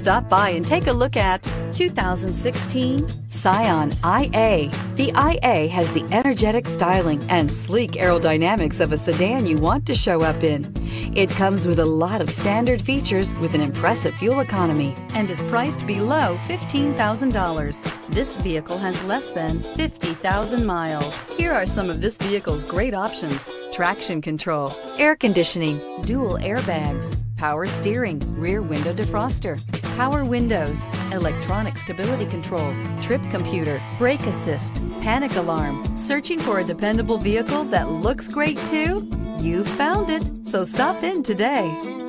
Stop by and take a look at 2016 Scion IA. The IA has the energetic styling and sleek aerodynamics of a sedan you want to show up in. It comes with a lot of standard features with an impressive fuel economy and is priced below $15,000. This vehicle has less than 50,000 miles. Here are some of this vehicle's great options: traction control, air conditioning, dual airbags, power steering, rear window defroster, power windows, electronic stability control, trip computer, brake assist, panic alarm. Searching for a dependable vehicle that looks great too? You found it, so stop in today.